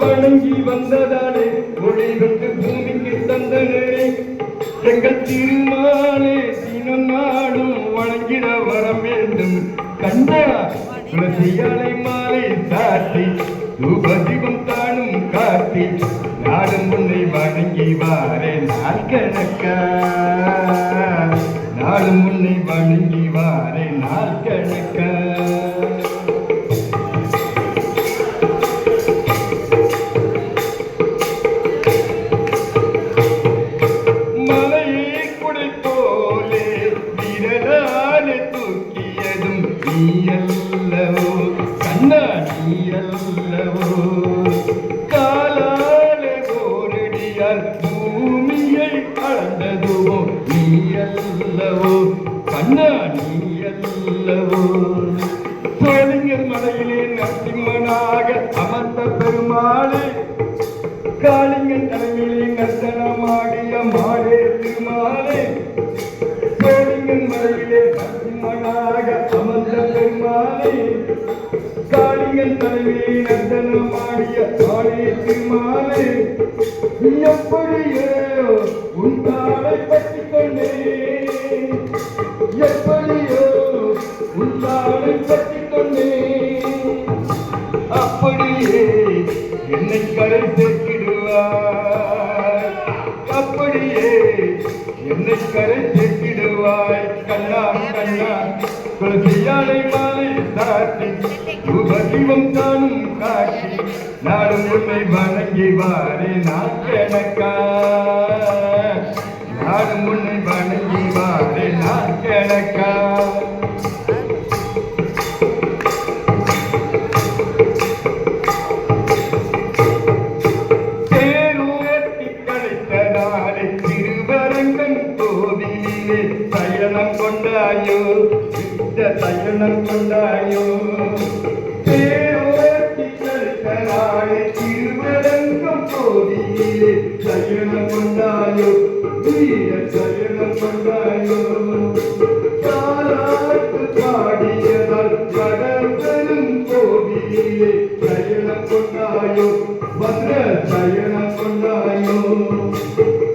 வணங்கி வந்ததாலே மொழிபெற்று பூமிக்கு தந்தனே எங்கள் திருமாலே தினம் நாடும் வணங்கிட வர வேண்டும் கண்டா துளசியாலை மாலை சாத்தி தூபதிபம் தானும் காட்டி நாடும் உன்னை வணங்கி வாரே நாள் கணக்கா நாடும் உன்னை வணங்கி வாரே நாள் கணக்கா நீயல்லவோ கண்ணா நீயல்லவோ காலாலே கோரடியால் பூமியை அளந்ததுவோ நீயல்லவோ கண்ணா நீயல்லவோ சோழிங்கர் மலையிலே நரசிம்மனாக அமர்ந்த பெருமாளே காளிங்கன் தலைமையிலே நர்த்தனமாடிய மாடே திருமாலே சோழிங்கன் மலையிலே நரசிம்மனாக அமர்ந்த பெருமாளே காளிங்கன் தலைமையை நர்த்தனமாடிய மாடே திருமாலே எப்படியோ உன் தாளை பற்றிக் கொண்டே எப்படியோ உன் தாளை பற்றிக் கொண்டே அப்படியே என்னை கரை சேர்க்கிடுவாய் அப்படியே என்னை கரை சேர்க்கிடுவாய் கண்ணா கண்ணா துளசியாலை மாலை சாத்தி தூபதீபம் தானும் காட்டி நாடும் உன்னை வணங்கி வாரே நாள் கணக்கா நாடும் உன்னை வணங்கி வாரே நாள் கணக்கா கொண்டாயோ சயனம் கொண்டாயோ தேவனாய் திருவரங்கம் போதியிலே சயனம் கொண்டாயோ வீர சயனம் கொண்டாயோ காலாட்டு பாடியதால் கடலும் கோவிலே சயனம் கொண்டாயோ பத்ர சயனம் கொண்டாயோ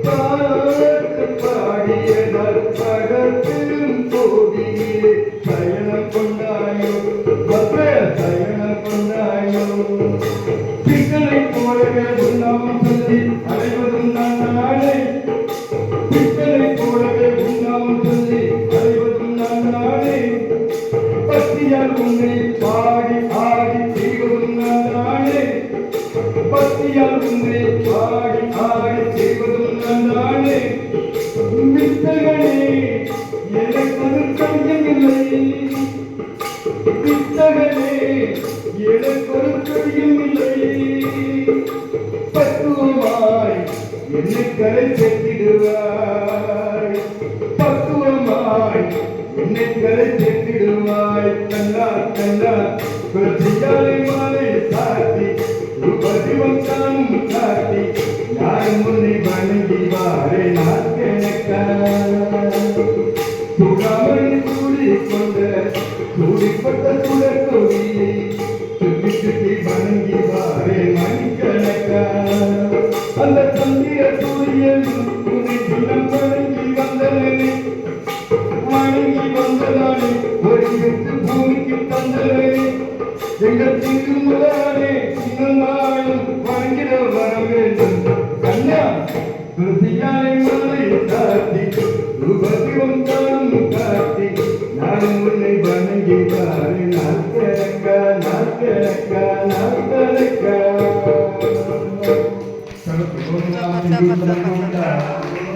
காலாட்டு பாடியதால் கடலும் கோவிலே சயனம் கொண்டாயோ பத்ர சயனம் கொண்டாயோ பித்தளை போலவே உண்ணாமல் சொல்லி அலைவதும் நான் நாளை பித்தளை போலவே உண்ணாமல் சொல்லி அலைவதும் நான் நாளை பத்தியால் உன்னை பாடி ஆடி செய்வதும் நான் நாளை பத்தியால் உன்னை பாடி ஆடி செய்வதும் நான் நாளை மித்தகனே எனக்கு கையமில்லை பித்தகனே எனக்கொரு கையமில்லை பக்குவமாய் என்னை கரை சேர்த்திடுவாய் பக்குவமாய் என்னை கரை சேர்த்திடுவாய் கண்ணா கண்ணா துளசியாலை மாலை சாத்தி ரூபதிவம் தானும் காட்டி யாரும் உன்னை வணங்கி வாரே நாள் கணக்கா சுடாமல் சூடிக்கொண்ட சூடிப்பட்ட சுடற்கொடியை சுற்றி சுற்றி வணங்கி வாரே மணிக்கணக்கா அந்த சந்திர சூரியன் உன்னை தினம் வணங்கி வந்தனே வணங்கி வந்ததானே ஒளிவிட்டு பூமிக்கு தந்தனே எங்கள் திருமலானே இன்னும் வணங்கிட வர வேண்டும் கண்ணா துளசியாலை மாலை சாத்தி ரூபதிவம் தானும் காட்டி நானும் உன்னை பாரு நாக்கரக்கா நாக்கரக்கா நாக்கரக்கா Betul, betul, betul, betul.